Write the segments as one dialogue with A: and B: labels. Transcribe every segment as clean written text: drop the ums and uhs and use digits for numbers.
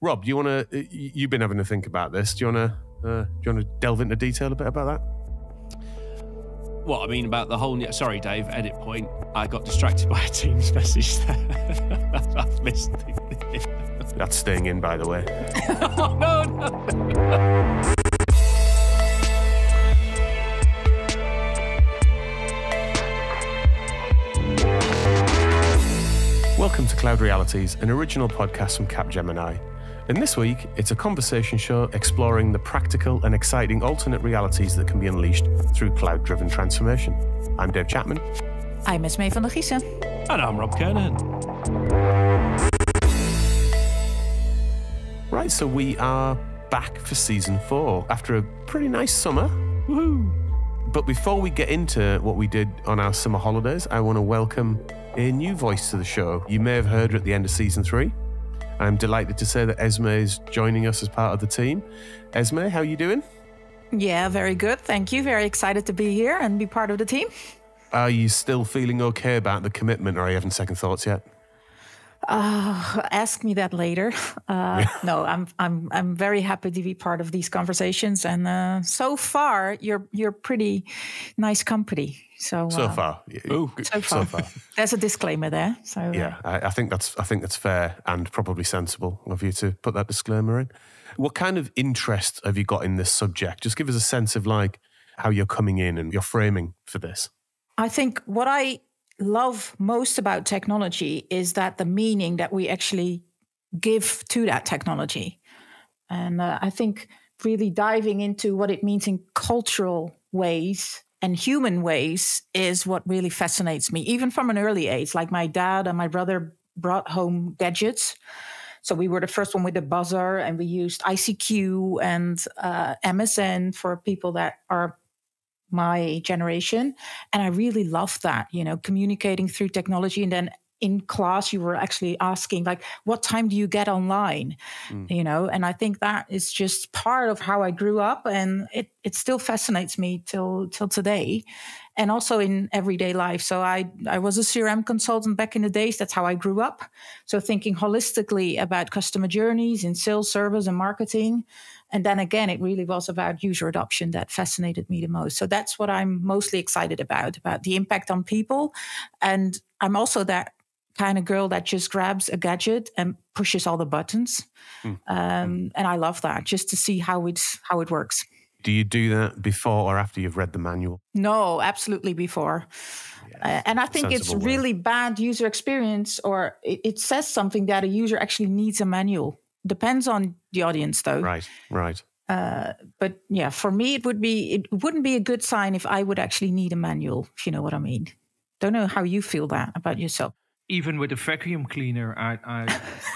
A: Rob, do you want to? You've been having to think about this. Do you want to delve into detail a bit about that?
B: What I mean about the whole... Sorry, Dave, edit point. I got distracted by a Teams message there. I've missed it.
A: That's staying in, by the way.
B: Oh, no.
A: Welcome to Cloud Realities, an original podcast from Capgemini. And this week, it's a conversation show exploring the practical and exciting alternate realities that can be unleashed through cloud-driven transformation. I'm Dave Chapman.
C: I'm Esmee van der Giessen.
B: And I'm Rob Kernan.
A: Right, so we are back for season 4 after a pretty nice summer.
B: Woohoo!
A: But before we get into what we did on our summer holidays, I want to welcome a new voice to the show. You may have heard her at the end of season 3. I'm delighted to say that Esmee is joining us as part of the team. Esmee, how are you doing?
C: Yeah, very good. Thank you. Very excited to be here and be part of the team.
A: Are you still feeling okay about the commitment, or are you having second thoughts yet?
C: Ask me that later. No, I'm very happy to be part of these conversations, and so far you're pretty nice company. So
A: far.
C: So far. There's a disclaimer there. So
A: yeah, I think that's fair and probably sensible of you to put that disclaimer in. What kind of interest have you got in this subject? Just give us a sense of like how you're coming in and your framing for this.
C: I think what I love most about technology is that the meaning that we actually give to that technology. And I think really diving into what it means in cultural ways and human ways is what really fascinates me, even from an early age. Like my dad and my brother brought home gadgets. So we were the first one with the buzzer, and we used ICQ and MSN for people that are my generation. And I really loved that, communicating through technology. And then in class, you were actually asking, like, what time do you get online? And I think that is just part of how I grew up. And it still fascinates me till today. And also in everyday life. So I was a CRM consultant back in the days. That's how I grew up. So thinking holistically about customer journeys in sales, service, and marketing. And then again, it really was about user adoption that fascinated me the most. So that's what I'm mostly excited about the impact on people. And I'm also that kind of girl that just grabs a gadget and pushes all the buttons. And I love that, just to see how it works.
A: Do you do that before or after you've read the manual?
C: No, absolutely before. Yes, and I think it's really bad user experience, or it says something that a user actually needs a manual. Depends on the audience, though.
A: Right.
C: But yeah, for me, it wouldn't be a good sign if I would actually need a manual, if you know what I mean. Don't know how you feel that about yourself.
D: Even with a vacuum cleaner, I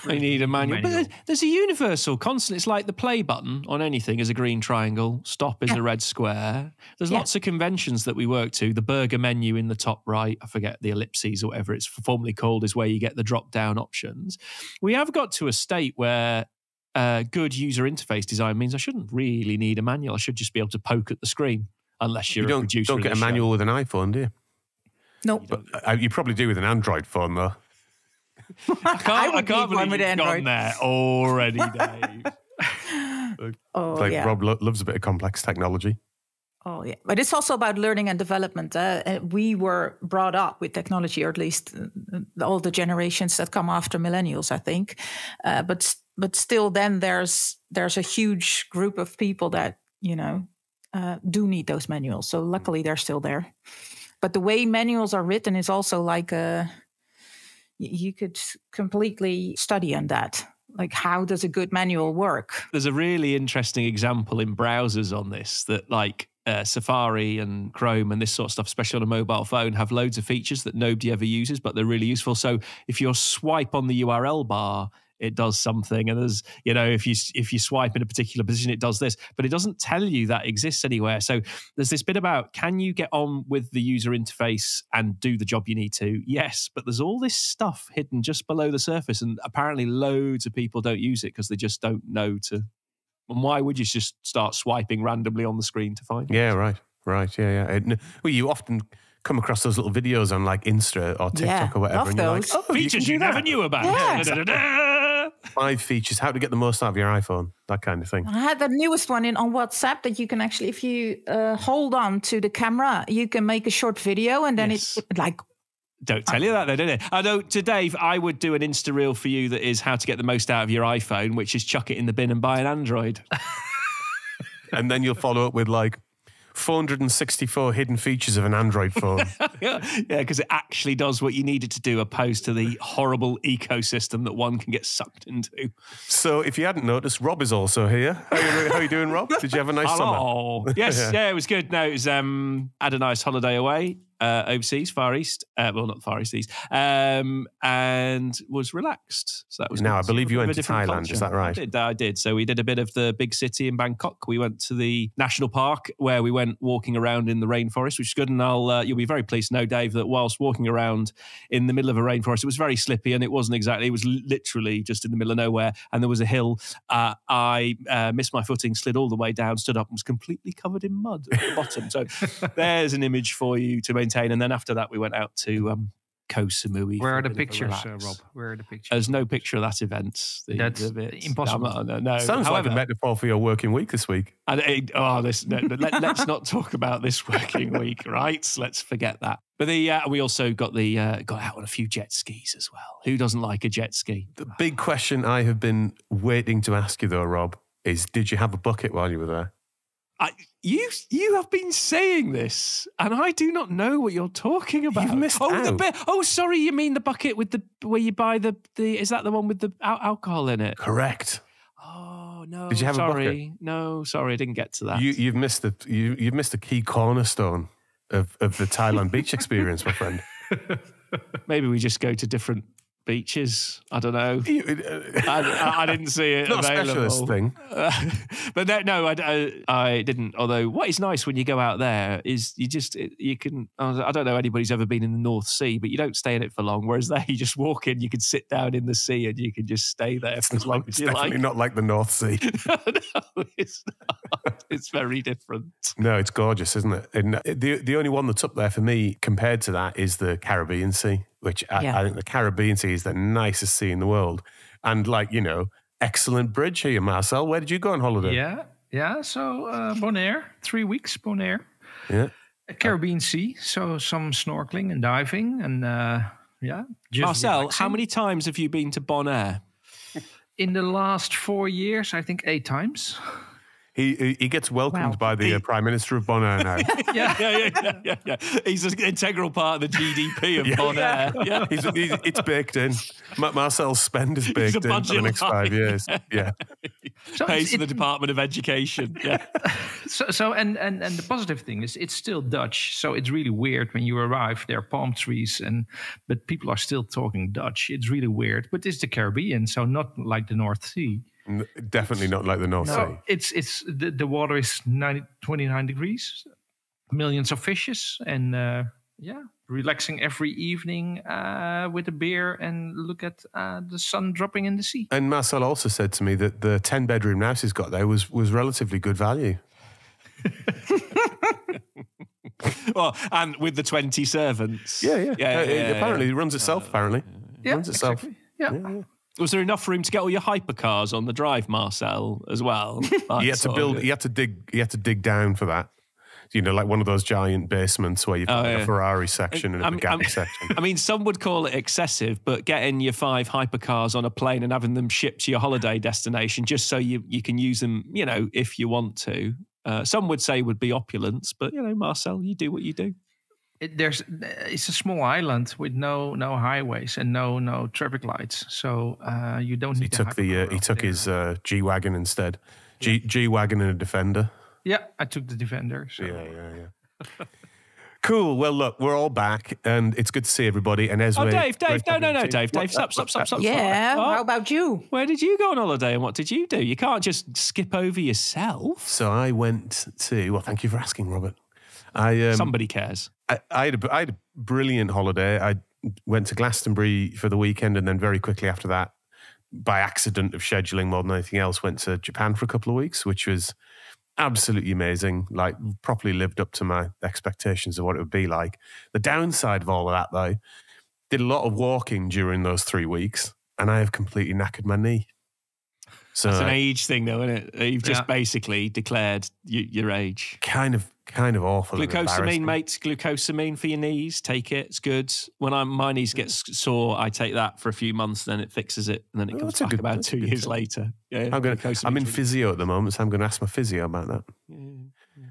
B: need a manual. But there's a universal constant. It's like the play button on anything is a green triangle. Stop is a red square. There's lots of conventions that we work to. The burger menu in the top right, I forget the ellipses or whatever it's formerly called, is where you get the drop-down options. We have got to a state where good user interface design means I shouldn't really need a manual. I should just be able to poke at the screen, unless you're a producer.
A: You don't get a manual with an iPhone, do you?
C: No,
A: but you probably do with an Android phone, though.
B: I can't believe you've gone there already, Dave.
A: Rob loves a bit of complex technology.
C: Oh, yeah. But it's also about learning and development. We were brought up with technology, or at least all the generations that come after millennials, I think. But still, then there's a huge group of people that, do need those manuals. So luckily, they're still there. But the way manuals are written is also like you could completely study on that. Like, how does a good manual work?
B: There's a really interesting example in browsers on this that like Safari and Chrome and this sort of stuff, especially on a mobile phone, have loads of features that nobody ever uses, but they're really useful. So if you swipe on the URL bar, it does something. And there's, if you swipe in a particular position, it does this, but it doesn't tell you that exists anywhere. So there's this bit about, can you get on with the user interface and do the job you need to? Yes, but there's all this stuff hidden just below the surface. And apparently loads of people don't use it because they just don't know to. And why would you just start swiping randomly on the screen to find it?
A: Yeah, right. Yeah. Well, you often come across those little videos on like Insta or TikTok or whatever.
C: Love
A: and
C: those.
B: Features you never knew about.
C: Yeah.
A: 5 features, how to get the most out of your iPhone, that kind of thing.
C: I had the newest one on WhatsApp that you can actually, if you hold on to the camera, you can make a short video and then
B: Yes.
C: it like...
B: Don't tell you that, though, did it? I know, to Dave, I would do an Insta reel for you that is how to get the most out of your iPhone, which is chuck it in the bin and buy an Android.
A: And then you'll follow up with like 464 hidden features of an Android phone.
B: Yeah, because it actually does what you need it to do, opposed to the horrible ecosystem that one can get sucked into.
A: So if you hadn't noticed, Rob is also here. How are you doing, Rob? Did you have a nice
B: Hello.
A: summer?
B: Yes, yeah, it was good. No, it was had a nice holiday away. Overseas, Far East. Well, not Far East, and was relaxed. So that was
A: Now,
B: good.
A: I believe you
B: A bit
A: went
B: of
A: to
B: a different
A: Thailand,
B: culture.
A: is that right?
B: I did. So we did a bit of the big city in Bangkok. We went to the national park where we went walking around in the rainforest, which is good. And you'll be very pleased to know, Dave, that whilst walking around in the middle of a rainforest, it was very slippy and it wasn't exactly, it was literally just in the middle of nowhere. And there was a hill. I missed my footing, slid all the way down, stood up and was completely covered in mud at the bottom. So there's an image for you to maintain. And then after that, we went out to Koh Samui.
D: Where
B: for
D: are
B: a
D: the
B: bit of a
D: pictures,
B: relax.
D: Rob? Where are the pictures?
B: There's no picture of that event.
D: That's impossible.
B: No.
A: Sounds like a metaphor for your working week this week.
B: Let's not talk about this working week, right? Let's forget that. But we also got out on a few jet skis as well. Who doesn't like a jet ski?
A: The big question I have been waiting to ask you, though, Rob, is did you have a bucket while you were there?
B: You have been saying this, and I do not know what you're talking about.
A: You've missed out.
B: Sorry, you mean the bucket with where you buy the is that the one with the alcohol in it?
A: Correct.
B: Oh no!
A: Did you have a bucket?
B: Sorry, no, sorry, I didn't get to that.
A: You've missed a key cornerstone of the Thailand beach experience, my friend.
B: Maybe we just go to different beaches. I don't know. I didn't see it
A: Not
B: available.
A: a specialist thing.
B: But no, I didn't. Although what is nice when you go out there is you can. I don't know anybody's ever been in the North Sea, but you don't stay in it for long. Whereas there, you just walk in, you can sit down in the sea, and you can just stay there for as long as you like.
A: It's definitely not like the North Sea.
B: No, it's not. It's very different.
A: No, it's gorgeous, isn't it? And the only one that's up there for me compared to that is the Caribbean Sea, which I think the Caribbean Sea is the nicest sea in the world. And excellent bridge here, Marcel. Where did you go on holiday?
D: Yeah. So Bonaire, 3 weeks, Bonaire.
A: Yeah.
D: Caribbean Sea. So some snorkeling and diving and just
B: Marcel,
D: relaxing.
B: how many times have you been to Bonaire?
D: In the last 4 years, I think 8 times.
A: He gets welcomed by the Prime Minister of Bonaire now.
B: Yeah. He's an integral part of the GDP of Bonaire. Yeah.
A: It's baked in. Marcel's spend is baked in for the next 5 years. Yeah.
D: So
B: Pays for the Department of Education. Yeah.
D: So and the positive thing is it's still Dutch. So it's really weird when you arrive. There are palm trees, but people are still talking Dutch. It's really weird. But it's the Caribbean, so not like the North Sea.
A: Definitely not like the North Sea.
D: It's the water is 29 degrees, millions of fishes, and relaxing every evening with a beer and look at the sun dropping in the sea.
A: And Marcel also said to me that the 10-bedroom house he's got there was relatively good value.
B: Well, and with the 20 servants.
A: Yeah. Apparently, it runs itself. Apparently,
D: Yeah,
A: runs itself.
D: exactly. Yeah.
B: Was there enough room to get all your hypercars on the drive, Marcel, as well?
A: He had to build. He had to dig down for that. Like one of those giant basements where you've got a Ferrari section and a Bugatti section.
B: I mean, some would call it excessive, but getting your 5 hypercars on a plane and having them shipped to your holiday destination just so you can use them, if you want to. Some would say would be opulence, but Marcel, you do what you do.
D: It's a small island with no highways and no traffic lights, so you don't need.
A: He took his G-Wagon instead. G-Wagon and a Defender.
D: Yeah, I took the Defender. So.
A: Yeah. Cool. Well, look, we're all back, and it's good to see everybody. And Esmee,
B: Dave, no, Dave, stop.
C: Yeah. How about you?
B: Where did you go on holiday, and what did you do? You can't just skip over yourself.
A: So I went to. Well, thank you for asking, Robert.
B: Somebody cares.
A: I had a brilliant holiday. I went to Glastonbury for the weekend, and then very quickly after that, by accident of scheduling more than anything else, went to Japan for a couple of weeks, which was absolutely amazing. Like, properly lived up to my expectations of what it would be like. The downside of all of that, though, did a lot of walking during those 3 weeks, and I have completely knackered my knee. So
B: That's an age thing, though, isn't it? You've just basically declared your age.
A: Kind of awful.
B: Glucosamine, mate. Glucosamine for your knees. Take it. It's good. When my knees get sore, I take that for a few months, then it fixes it, and then it comes back about 2 years later. Yeah,
A: I'm in physio at the moment, so I'm going to ask my physio about that.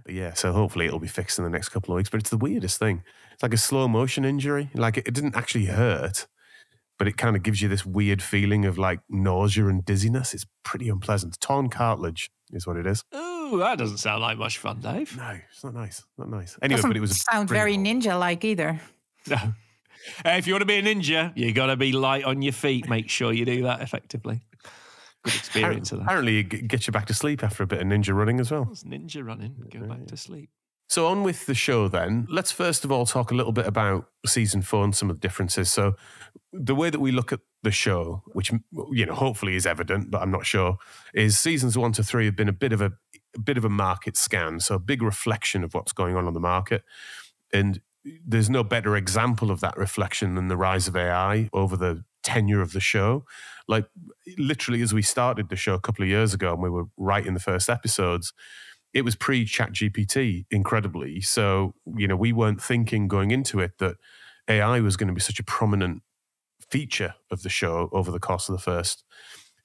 A: But yeah, so hopefully it'll be fixed in the next couple of weeks. But it's the weirdest thing. It's like a slow motion injury. Like it didn't actually hurt, but it kind of gives you this weird feeling of like nausea and dizziness. It's pretty unpleasant. Torn cartilage is what it is.
B: Oh, that doesn't sound like much fun, Dave.
A: No, it's not nice. Not nice. Anyway,
C: Doesn't
A: but it was
C: sound very ninja-like either.
B: No. If you want to be a ninja, you got to be light on your feet. Make sure you do that effectively. Good experience of that.
A: Apparently, it gets you back to sleep after a bit of ninja running as well.
B: It's ninja running. Go back to sleep.
A: So on with the show then. Let's first of all talk a little bit about season 4 and some of the differences. So the way that we look at the show, which hopefully is evident, but I'm not sure, is seasons 1 to 3 have been a bit of a market scan. So a big reflection of what's going on the market. And there's no better example of that reflection than the rise of AI over the tenure of the show. Like literally as we started the show a couple of years ago and we were writing the first episodes, it was pre-ChatGPT, incredibly. So, we weren't thinking going into it that AI was going to be such a prominent feature of the show over the course of the first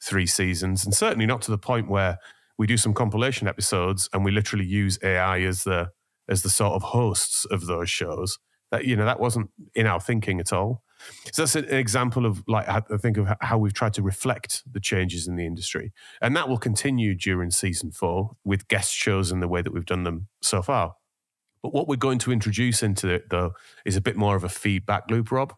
A: 3 seasons. And certainly not to the point where we do some compilation episodes and we literally use AI as the sort of hosts of those shows. That wasn't in our thinking at all. So that's an example of I think of how we've tried to reflect the changes in the industry. And that will continue during season 4 with guest shows and the way that we've done them so far. But what we're going to introduce into it, though, is a bit more of a feedback loop, Rob.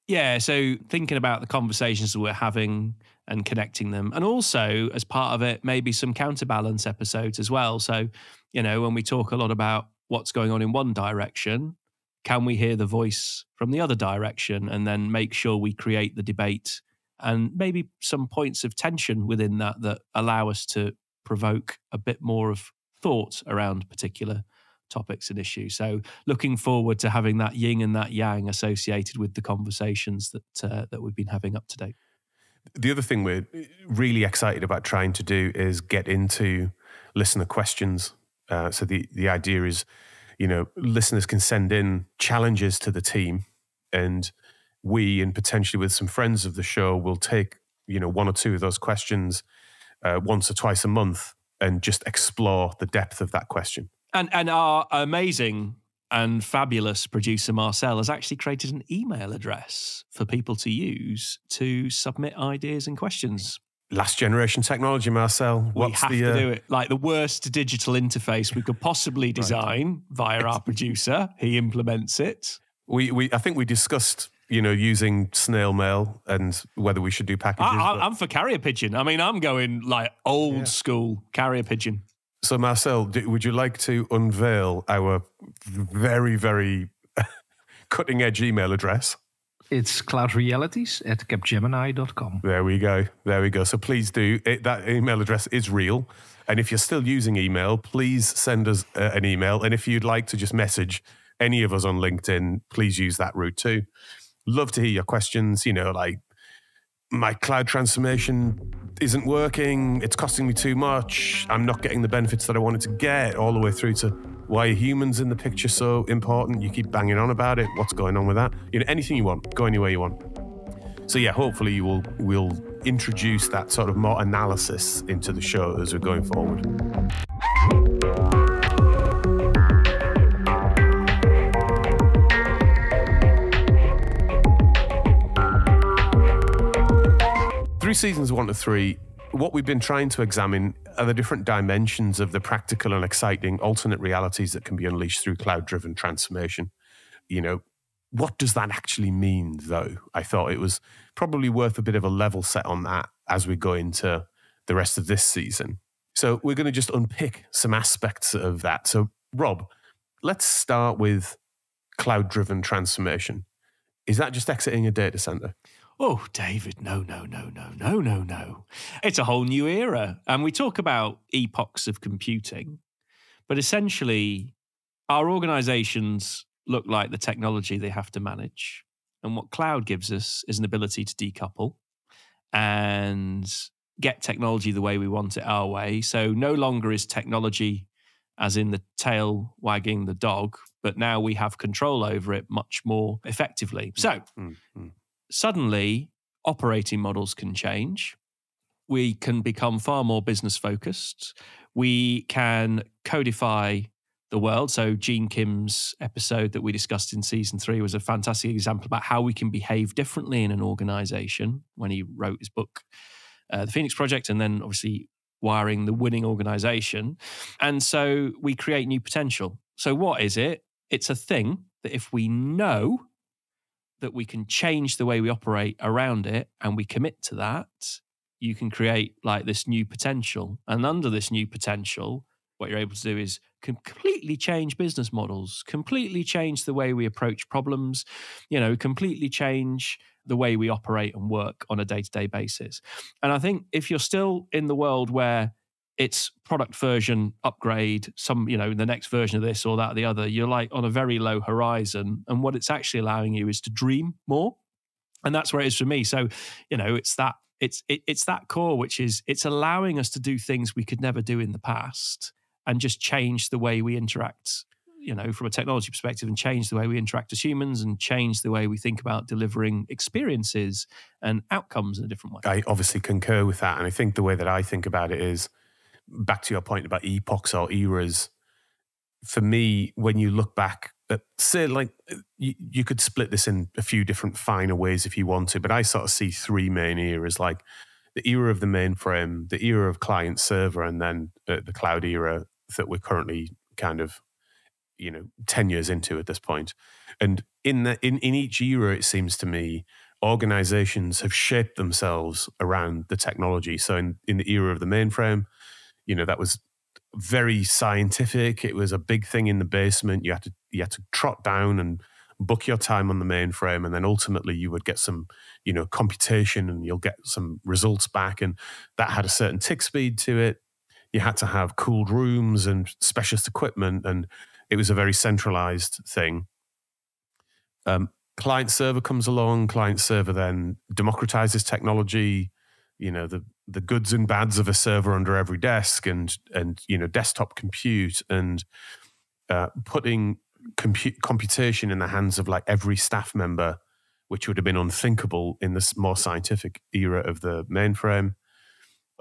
B: Yeah, so thinking about the conversations that we're having and connecting them. And also, as part of it, maybe some counterbalance episodes as well. So, when we talk a lot about what's going on in one direction, can we hear the voice from the other direction and then make sure we create the debate and maybe some points of tension within that allow us to provoke a bit more of thought around particular topics and issues. So looking forward to having that yin and that yang associated with the conversations that we've been having up to date.
A: The other thing we're really excited about trying to do is get into listener questions. So the idea is, listeners can send in challenges to the team, and we, and potentially with some friends of the show, will take, 1 or 2 of those questions once or twice a month and just explore the depth of that question.
B: And our amazing and fabulous producer, Marcel, has actually created an email address for people to use to submit ideas and questions.
A: Last generation technology, Marcel.
B: We have to do it. Like the worst digital interface we could possibly design via our producer. He implements it.
A: I think we discussed, using snail mail and whether we should do packages.
B: I'm for carrier pigeon. I mean, I'm going like old school carrier pigeon.
A: So Marcel, would you like to unveil our very, very cutting edge email address?
D: It's cloudrealities@capgemini.com.
A: There we go. So please do. That email address is real. And if you're still using email, please send us an email. And if you'd like to just message any of us on LinkedIn, please use that route too. Love to hear your questions. Like my cloud transformation isn't working. It's costing me too much. I'm not getting the benefits that I wanted to get, all the way through to why are humans in the picture so important? You keep banging on about it. What's going on with that? Anything you want, go anywhere you want. So yeah, hopefully we'll introduce that sort of more analysis into the show as we're going forward. Through seasons 1 to 3, what we've been trying to examine are the different dimensions of the practical and exciting alternate realities that can be unleashed through cloud-driven transformation. What does that actually mean, though? I thought it was probably worth a bit of a level set on that as we go into the rest of this season. So we're going to just unpick some aspects of that. So, Rob, let's start with cloud-driven transformation. Is that just exiting a data center?
B: Oh, David, no. It's a whole new era. And we talk about epochs of computing, but essentially our organizations look like the technology they have to manage. And what cloud gives us is an ability to decouple and get technology the way we want it our way. So no longer is technology as in the tail wagging the dog, but now we have control over it much more effectively. So suddenly operating models can change. We can become far more business focused. We can codify the world. So Gene Kim's episode that we discussed in season 3 was a fantastic example about how we can behave differently in an organization when he wrote his book, The Phoenix Project, and then obviously wiring the winning organization. And so we create new potential. So what is it? It's a thing that if we know that we can change the way we operate around it and we commit to that, you can create like this new potential. And under this new potential, what you're able to do is completely change business models, completely change the way we approach problems, completely change the way we operate and work on a day-to-day basis. And I think if you're still in the world where it's product version upgrade, the next version of this or that or the other, you're like on a very low horizon. And what it's actually allowing you is to dream more. And that's where it is for me. So, it's that core, which is it's allowing us to do things we could never do in the past and just change the way we interact, from a technology perspective, and change the way we interact as humans and change the way we think about delivering experiences and outcomes in a different way.
A: I obviously concur with that. And I think the way that I think about it is, back to your point about epochs or eras, for me, when you look back at, say, like, you could split this in a few different finer ways if you want to, but I sort of see 3 main eras, like the era of the mainframe, the era of client server, and then the cloud era that we're currently kind of 10 years into at this point. And in each era, it seems to me, organizations have shaped themselves around the technology. So in the era of the mainframe, that was very scientific. It was a big thing in the basement. You had to trot down and book your time on the mainframe, and then ultimately you would get some, computation, and you'll get some results back. And that had a certain tick speed to it. You had to have cooled rooms and specialist equipment, and it was a very centralized thing. Client server comes along. Client server then democratizes technology. The goods and bads of a server under every desk, and desktop compute, and putting computation in the hands of like every staff member, which would have been unthinkable in this more scientific era of the mainframe.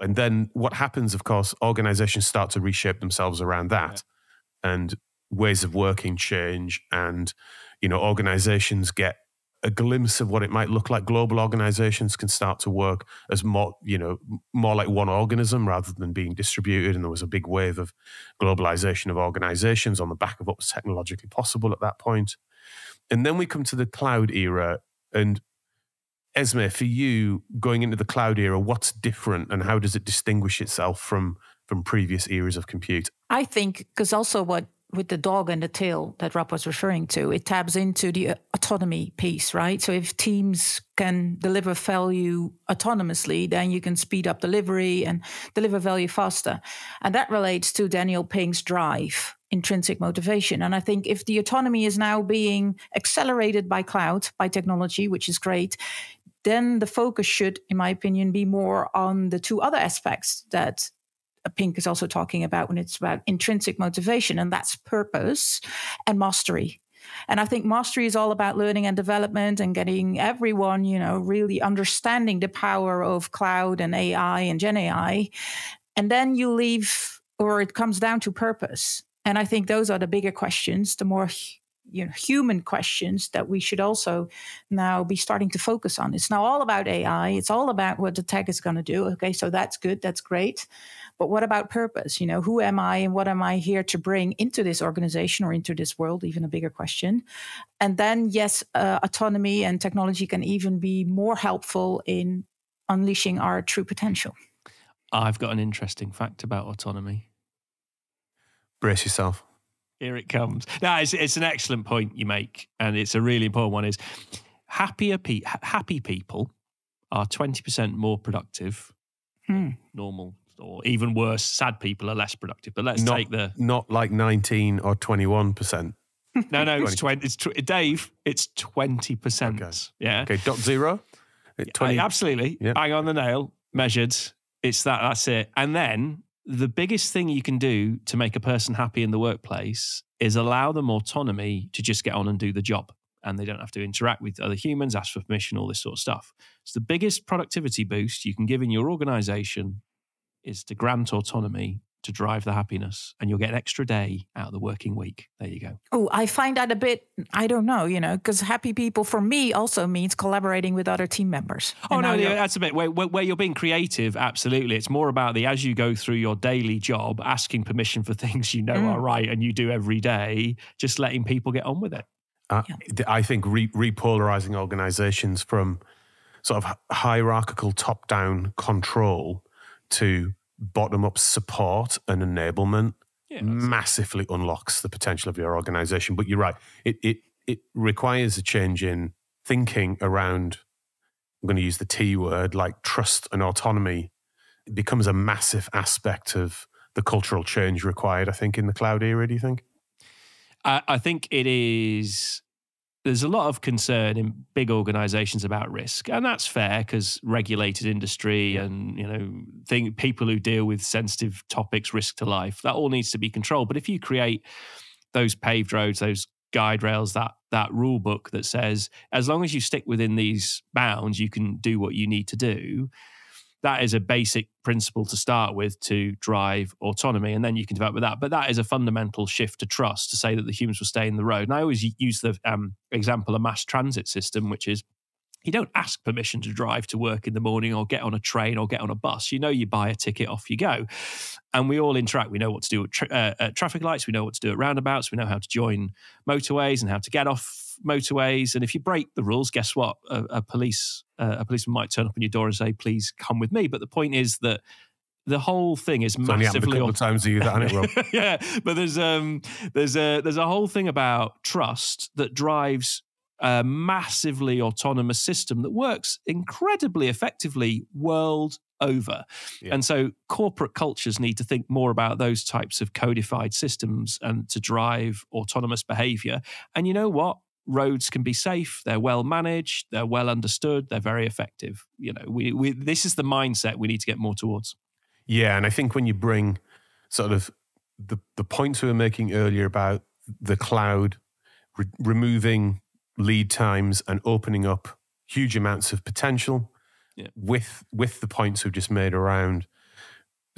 A: And then what happens, of course, organizations start to reshape themselves around that, and ways of working change, and organizations get a glimpse of what it might look like. Global organizations can start to work as more like one organism rather than being distributed. And there was a big wave of globalization of organizations on the back of what was technologically possible at that point. And then we come to the cloud era. And Esmee, for you, going into the cloud era, what's different and how does it distinguish itself from previous eras of compute?
C: I think because also with the dog and the tail that Rob was referring to, it taps into the autonomy piece, right? So if teams can deliver value autonomously, then you can speed up delivery and deliver value faster. And that relates to Daniel Pink's drive, intrinsic motivation. And I think if the autonomy is now being accelerated by cloud, by technology, which is great, then the focus should, in my opinion, be more on the 2 other aspects that Pink is also talking about when it's about intrinsic motivation, and that's purpose and mastery. And I think mastery is all about learning and development and getting everyone, really understanding the power of cloud and AI and Gen AI. And then you leave, or it comes down to purpose. And I think those are the bigger questions, the more human questions that we should also now be starting to focus on. It's now all about AI. It's all about what the tech is going to do. Okay, so that's good. That's great. But what about purpose? Who am I and what am I here to bring into this organization or into this world? Even a bigger question. And then, yes, autonomy and technology can even be more helpful in unleashing our true potential.
B: I've got an interesting fact about autonomy.
A: Brace yourself.
B: Here it comes. No, it's an excellent point you make, and it's a really important one. Is happy people are 20% more productive than normal, or even worse, sad people are less productive. But let's take
A: not like 19 or 21%.
B: No, it's 20. Dave, it's 20%.
A: Okay.
B: Yeah.
A: Okay. .0. 20.
B: Absolutely.
A: Yep.
B: Bang on the nail. Measured. That's it. And then the biggest thing you can do to make a person happy in the workplace is allow them autonomy to just get on and do the job. And they don't have to interact with other humans, ask for permission, all this sort of stuff. So the biggest productivity boost you can give in your organization is to grant autonomy to drive the happiness, and you'll get an extra day out of the working week. There you go.
C: Oh, I find that a bit, I don't know, because happy people for me also means collaborating with other team members.
B: Oh, no, that's a bit where you're being creative. Absolutely. It's more about as you go through your daily job, asking permission for things are right and you do every day, just letting people get on with it.
A: I think repolarizing organizations from sort of hierarchical top-down control to bottom-up support and enablement massively unlocks the potential of your organization. But you're right. It requires a change in thinking around, I'm going to use the T word, like trust and autonomy. It becomes a massive aspect of the cultural change required, I think, in the cloud era, do you think?
B: I think it is. There's a lot of concern in big organizations about risk, and that's fair because regulated industry and people who deal with sensitive topics, risk to life, that all needs to be controlled. But if you create those paved roads, those guide rails, that rule book that says as long as you stick within these bounds, you can do what you need to do. That is a basic principle to start with to drive autonomy, and then you can develop with that. But that is a fundamental shift to trust, to say that the humans will stay in the road. And I always use the example of mass transit system, which is you don't ask permission to drive to work in the morning or get on a train or get on a bus. You buy a ticket, off you go. And we all interact. We know what to do at traffic lights. We know what to do at roundabouts. We know how to join motorways and how to get off motorways. And if you break the rules, guess what? A policeman might turn up on your door and say, please come with me. But the point is that the whole thing is massively...
A: It's only happened a couple of times to you, that, hasn't it, Rob?
B: Yeah, but there's a whole thing about trust that drives a massively autonomous system that works incredibly effectively world over. Yeah. And so corporate cultures need to think more about those types of codified systems and to drive autonomous behavior. And you know what? Roads can be safe, they're well managed, they're well understood, they're very effective. This is the mindset we need to get more towards.
A: Yeah, and I think when you bring sort of the points we were making earlier about the cloud, removing lead times and opening up huge amounts of potential with the points we've just made around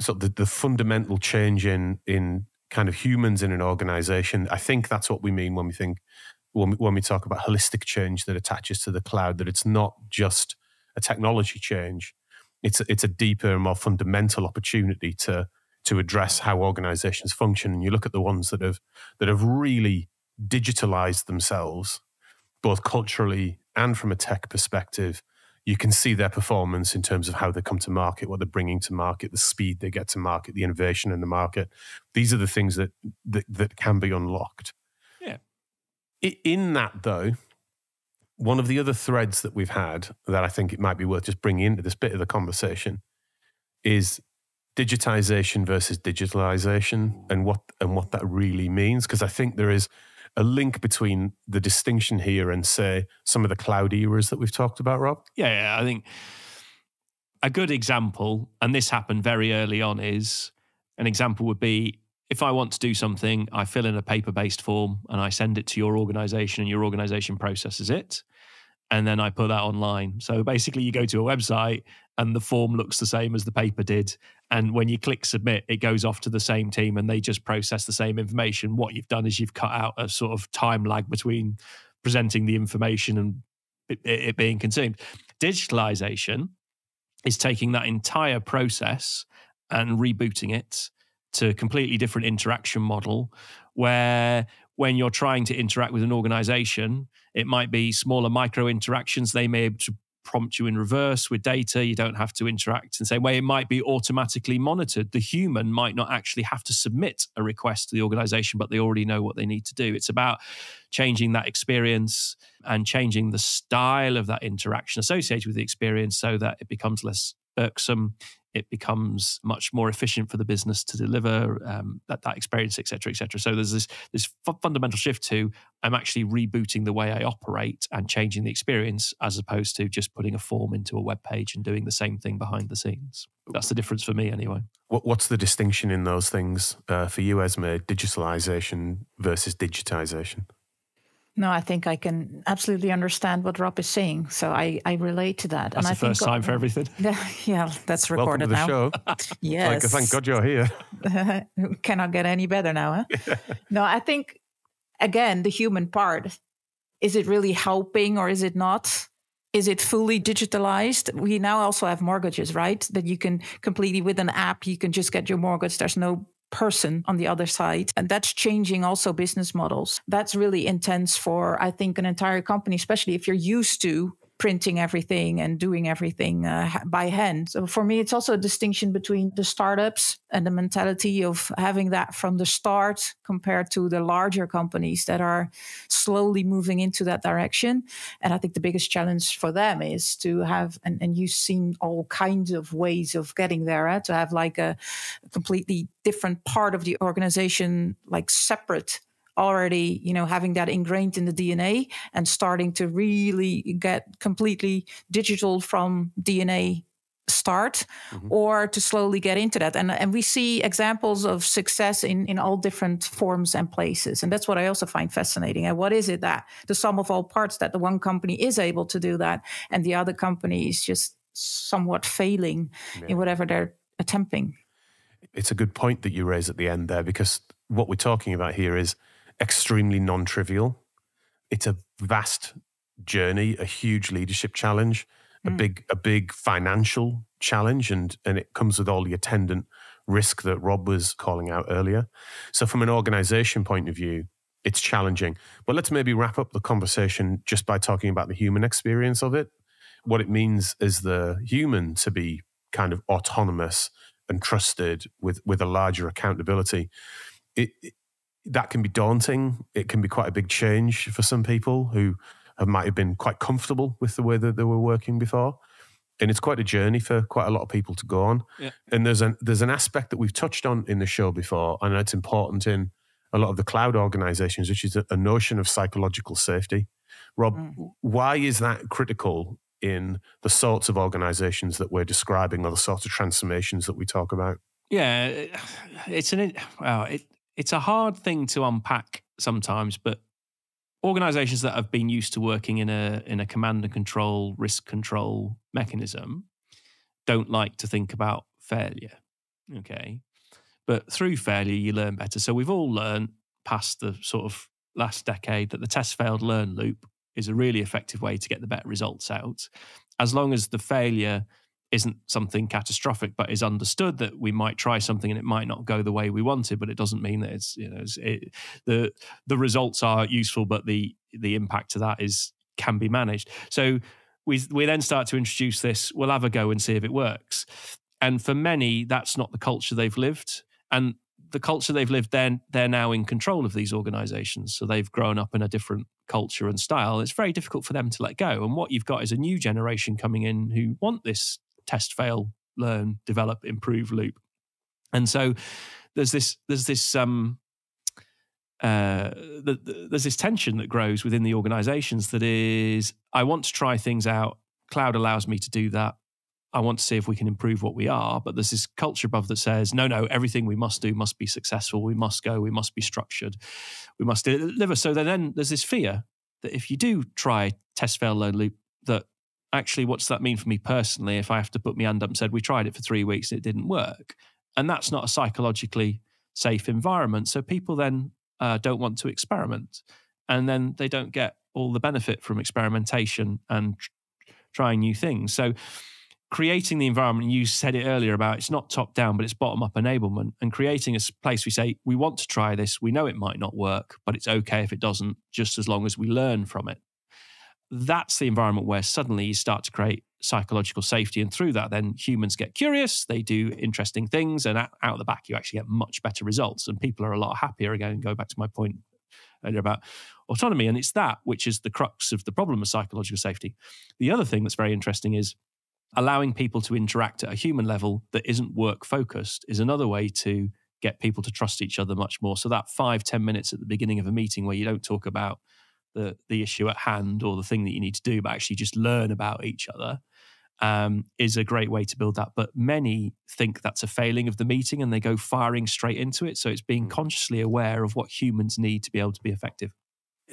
A: sort of the fundamental change in kind of humans in an organization. I think that's what we mean when we talk about holistic change that attaches to the cloud, that it's not just a technology change. It's a deeper and more fundamental opportunity to address how organizations function. And you look at the ones that have really digitalized themselves, both culturally and from a tech perspective. You can see their performance in terms of how they come to market, what they're bringing to market, the speed they get to market, the innovation in the market. These are the things that can be unlocked.
B: Yeah.
A: In that, though, one of the other threads that we've had that I think it might be worth just bringing into this bit of the conversation is digitization versus digitalization and what that really means. Because I think there is a link between the distinction here and, say, some of the cloud eras that we've talked about, Rob?
B: Yeah, I think a good example, and this happened very early on, is an example would be if I want to do something, I fill in a paper-based form and I send it to your organization and your organization processes it. And then I put that online. So basically you go to a website and the form looks the same as the paper did. And when you click submit, it goes off to the same team and they just process the same information. What you've done is you've cut out a sort of time lag between presenting the information and it being consumed. Digitalization is taking that entire process and rebooting it to a completely different interaction model where when you're trying to interact with an organization, it might be smaller micro interactions. They may be able to prompt you in reverse with data. You don't have to interact in the same way. It might be automatically monitored. The human might not actually have to submit a request to the organization, but they already know what they need to do. It's about changing that experience and changing the style of that interaction associated with the experience so that it becomes less irksome. It becomes much more efficient for the business to deliver that experience, et cetera, et cetera. So there's this fundamental shift to I'm actually rebooting the way I operate and changing the experience, as opposed to just putting a form into a web page and doing the same thing behind the scenes. That's the difference for me anyway.
A: What's the distinction in those things for you, Esmee? Digitalization versus digitization?
C: No, I think I can absolutely understand what Rob is saying. So I relate to that.
B: That's
C: and
B: the first time for everything.
C: Yeah, that's recorded
A: now. Welcome to
C: the
A: show.
C: Yes.
A: Thank God you're here.
C: Cannot get any better now, huh? No, I think, again, the human part, is it really helping or is it not? Is it fully digitalized? We now also have mortgages, right? That you can completely, with an app, you can just get your mortgage. There's no person on the other side. And that's changing also business models. That's really intense for, I think, an entire company, especially if you're used to printing everything and doing everything by hand. So for me, it's also a distinction between the startups and the mentality of having that from the start compared to the larger companies that are slowly moving into that direction. And I think the biggest challenge for them is to have, and you've seen all kinds of ways of getting there, to have like a completely different part of the organization, like separate, already, having that ingrained in the DNA and starting to really get completely digital from DNA start, or to slowly get into that. And we see examples of success in all different forms and places. And that's what I also find fascinating. And what is it that the sum of all parts, that the one company is able to do that and the other company is just somewhat failing in whatever they're attempting?
A: It's a good point that you raise at the end there, because what we're talking about here is extremely non-trivial. It's a vast journey, a huge leadership challenge, a big financial challenge, and it comes with all the attendant risk that Rob was calling out earlier. So from an organization point of view, it's challenging. But let's maybe wrap up the conversation just by talking about the human experience of it. What it means as the human to be kind of autonomous and trusted with a larger accountability. That can be daunting. It can be quite a big change for some people who might have been quite comfortable with the way that they were working before. And it's quite a journey for quite a lot of people to go on. Yeah. And there's an aspect that we've touched on in the show before, and it's important in a lot of the cloud organizations, which is a notion of psychological safety. Rob, why is that critical in the sorts of organizations that we're describing, or the sorts of transformations that we talk about?
B: Yeah, it's a hard thing to unpack sometimes, but organizations that have been used to working in a command and control, risk control mechanism don't like to think about failure. Okay. But through failure, you learn better. So we've all learned past the sort of last decade that the test failed learn loop is a really effective way to get the better results out. As long as the failure isn't something catastrophic, but is understood that we might try something and it might not go the way we wanted, but it doesn't mean that the results are useful, but the impact to that can be managed. So we then start to introduce this. We'll have a go and see if it works. And for many, that's not the culture they've lived. And the culture they've lived, they're now in control of these organizations. So they've grown up in a different culture and style. It's very difficult for them to let go. And what you've got is a new generation coming in who want this test, fail, learn, develop, improve loop. And so there's this tension that grows within the organizations that is, I want to try things out. Cloud allows me to do that. I want to see if we can improve what we are. But there's this culture above that says, no, everything we must do must be successful. We must go. We must be structured. We must deliver. So then there's this fear that if you do try test, fail, learn, loop, that actually, what does that mean for me personally if I have to put my hand up and said, we tried it for 3 weeks and it didn't work? And that's not a psychologically safe environment. So people then don't want to experiment. And then they don't get all the benefit from experimentation and trying new things. So creating the environment, you said it earlier about it's not top down, but it's bottom up enablement, and creating a place we say, we want to try this. We know it might not work, but it's okay if it doesn't, just as long as we learn from it. That's the environment where suddenly you start to create psychological safety. And through that, then humans get curious, they do interesting things, and out the back, you actually get much better results. And people are a lot happier. Again, go back to my point earlier about autonomy. And it's that which is the crux of the problem of psychological safety. The other thing that's very interesting is allowing people to interact at a human level that isn't work focused is another way to get people to trust each other much more. So that 5-10 minutes at the beginning of a meeting where you don't talk about the issue at hand or the thing that you need to do, but actually just learn about each other, is a great way to build that. But many think that's a failing of the meeting and they go firing straight into it. So it's being consciously aware of what humans need to be able to be effective.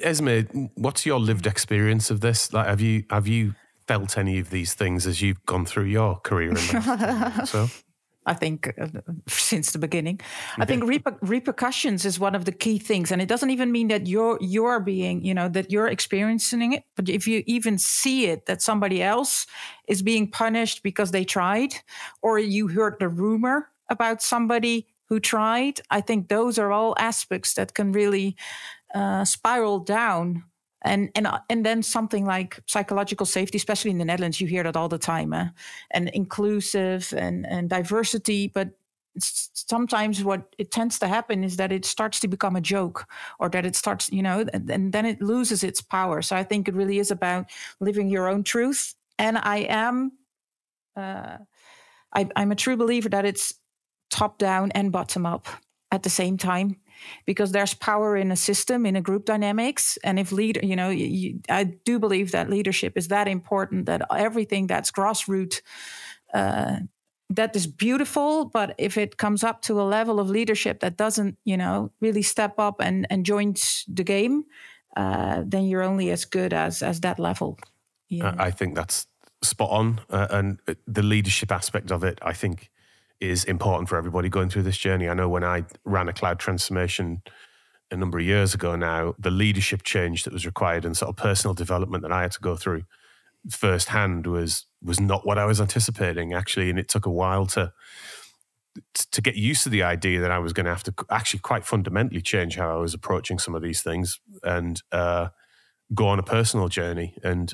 A: Esmee, what's your lived experience of this? Like, have you felt any of these things as you've gone through your career? So,
C: I think since the beginning, I think repercussions is one of the key things, and it doesn't even mean that you're being, that you're experiencing it. But if you even see it, that somebody else is being punished because they tried, or you heard the rumor about somebody who tried, I think those are all aspects that can really spiral down. And then something like psychological safety, especially in the Netherlands, you hear that all the time, and inclusive and diversity. But sometimes what it tends to happen is that it starts to become a joke, or that it starts, and then it loses its power. So I think it really is about living your own truth. And I'm a true believer that it's top down and bottom up at the same time, because there's power in a system, in a group dynamics. And if I do believe that leadership is that important, that everything that's grassroots, that is beautiful. But if it comes up to a level of leadership that doesn't, really step up and joins the game, then you're only as good as that level.
A: I think that's spot on. And the leadership aspect of it, I think, is important for everybody going through this journey. I know when I ran a cloud transformation a number of years ago now, the leadership change that was required and sort of personal development that I had to go through firsthand was not what I was anticipating, actually. And it took a while to get used to the idea that I was going to have to actually quite fundamentally change how I was approaching some of these things and go on a personal journey. And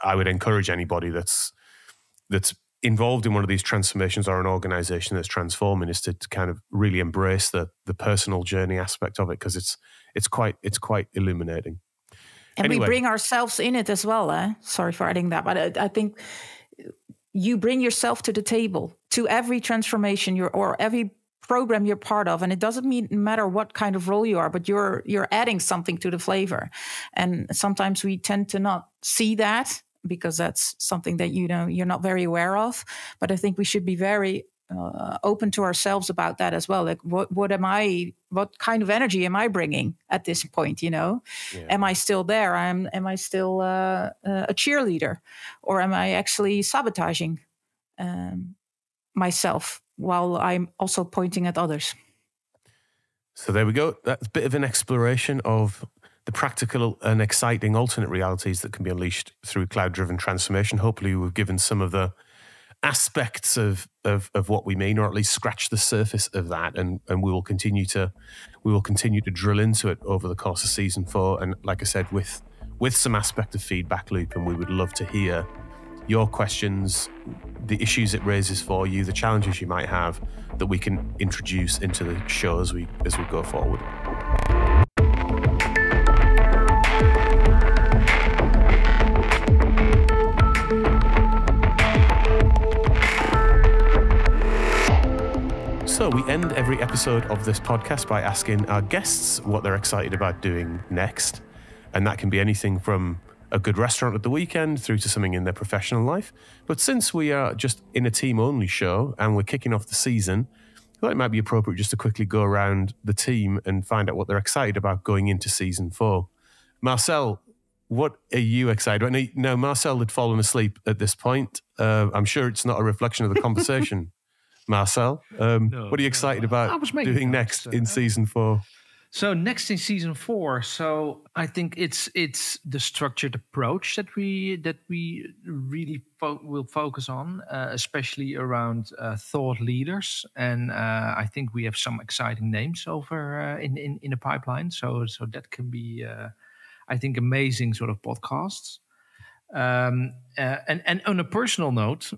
A: I would encourage anybody that's involved in one of these transformations or an organization that's transforming is to kind of really embrace the personal journey aspect of it, because it's quite illuminating.
C: And
A: anyway,
C: we bring ourselves in it as well. Sorry for adding that, but I think you bring yourself to the table, to every transformation or every program you're part of, and it doesn't matter what kind of role you are, but you're adding something to the flavor. And sometimes we tend to not see that, because that's something that you're not very aware of. But I think we should be very open to ourselves about that as well. Like, what kind of energy am I bringing at this point? Yeah. Am I still there? Am I still a cheerleader, or am I actually sabotaging myself while I'm also pointing at others?
A: So there we go. That's a bit of an exploration of the practical and exciting alternate realities that can be unleashed through cloud-driven transformation. Hopefully we've given some of the aspects of what we mean, or at least scratch the surface of that, and we will continue to drill into it over the course of season 4. And like I said, with some aspect of feedback loop, and we would love to hear your questions, the issues it raises for you, the challenges you might have, that we can introduce into the show as we go forward. So we end every episode of this podcast by asking our guests what they're excited about doing next. And that can be anything from a good restaurant at the weekend through to something in their professional life. But since we are just in a team-only show and we're kicking off the season, I thought it might be appropriate just to quickly go around the team and find out what they're excited about going into season 4. Marcel, what are you excited about? No, Marcel had fallen asleep at this point. I'm sure it's not a reflection of the conversation. Marcel, what are you excited about doing next in season 4?
D: So next in season 4, so I think it's the structured approach that we really will focus on, especially around thought leaders, and I think we have some exciting names over in the pipeline. So that can be, I think, amazing sort of podcasts. And on a personal note,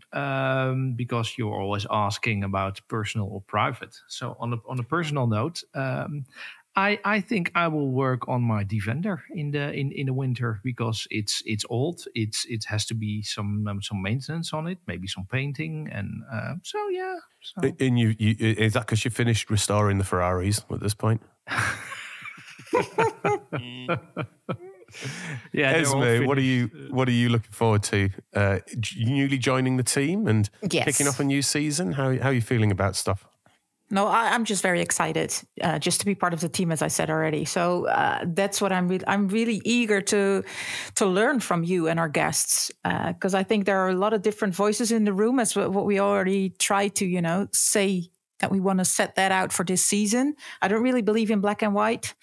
D: because you're always asking about personal or private. So on a personal note, I think I will work on my Defender in the winter because it's old. It has to be some maintenance on it, maybe some painting, and so yeah. So.
A: And you is that because you finished restoring the Ferraris at this point?
D: Yeah,
A: Esmee, what are you looking forward to? Newly joining the team and kicking off a new season. How are you feeling about stuff?
C: No, I'm just very excited just to be part of the team, as I said already. So that's what I'm really eager to learn from you and our guests, because I think there are a lot of different voices in the room, as what we already try to, say that we want to set that out for this season. I don't really believe in black and white,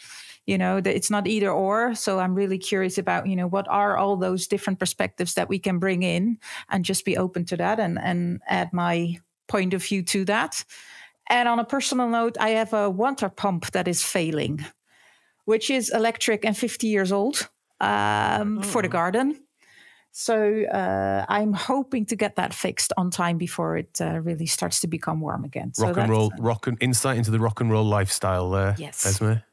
C: that it's not either or. So I'm really curious about, what are all those different perspectives that we can bring in, and just be open to that and add my point of view to that. And on a personal note, I have a water pump that is failing, which is electric and 50 years old for the garden. So I'm hoping to get that fixed on time before it really starts to become warm again.
A: Insight into the rock and roll lifestyle there,
C: yes.
A: Esmee.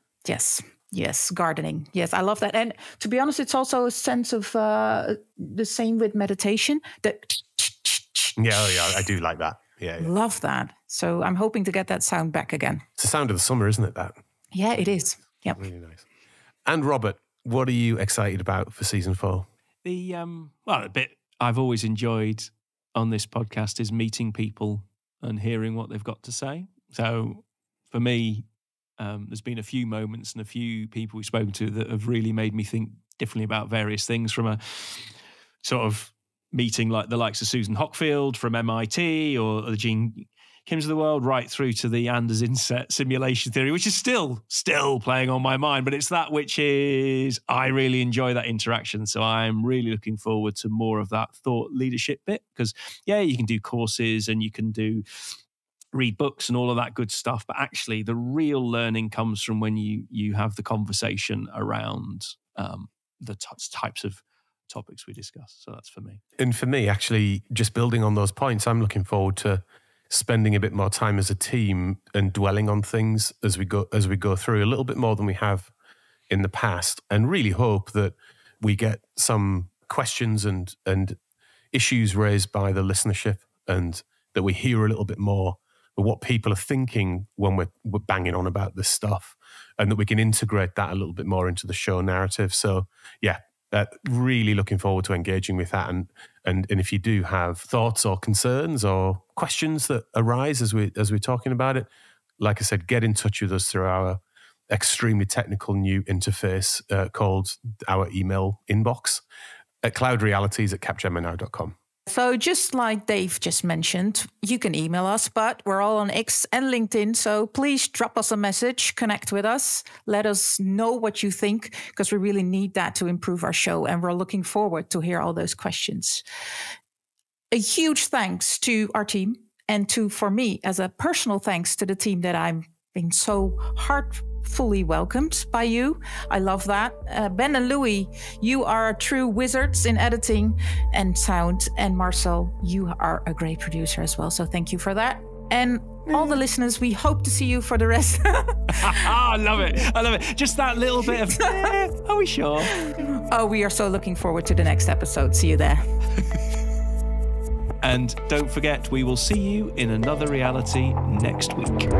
C: Yes, gardening. Yes, I love that. And to be honest, it's also a sense of the same with meditation.
A: Yeah, I do like that. Yeah.
C: Love that. So I'm hoping to get that sound back again.
A: It's the sound of the summer, isn't it, that?
C: Yeah, it is. Yep.
A: Really nice. And Robert, what are you excited about for season 4?
B: A bit I've always enjoyed on this podcast is meeting people and hearing what they've got to say. So for me, there's been a few moments and a few people we've spoken to that have really made me think differently about various things, from a sort of meeting like the likes of Susan Hockfield from MIT or the Gene Kims of the world, right through to the Anders inset simulation theory, which is still playing on my mind. But it's that which is, I really enjoy that interaction. So I'm really looking forward to more of that thought leadership bit, because you can do courses and you can read books and all of that good stuff. But actually the real learning comes from when you have the conversation around the types of topics we discuss. So that's for me.
A: And for me, actually, just building on those points, I'm looking forward to spending a bit more time as a team and dwelling on things as we go through a little bit more than we have in the past, and really hope that we get some questions and issues raised by the listenership, and that we hear a little bit more of what people are thinking when we're banging on about this stuff, and that we can integrate that a little bit more into the show narrative. So really looking forward to engaging with that. And if you do have thoughts or concerns or questions that arise as we're talking about it, like I said, get in touch with us through our extremely technical new interface called our email inbox at cloudrealities@capgemini.com.
C: So just like Dave just mentioned, you can email us, but we're all on X and LinkedIn. So please drop us a message, connect with us, let us know what you think, because we really need that to improve our show. And we're looking forward to hear all those questions. A huge thanks to our team, and for me as a personal thanks to the team that I'm being so heartfully welcomed by you. I love that. Ben and Louis, you are true wizards in editing and sound. And Marcel, you are a great producer as well. So thank you for that. And all the listeners, we hope to see you for the rest.
B: I love it. Just that little bit of, are we sure?
C: Oh, we are so looking forward to the next episode. See you there.
B: And don't forget, we will see you in another reality next week.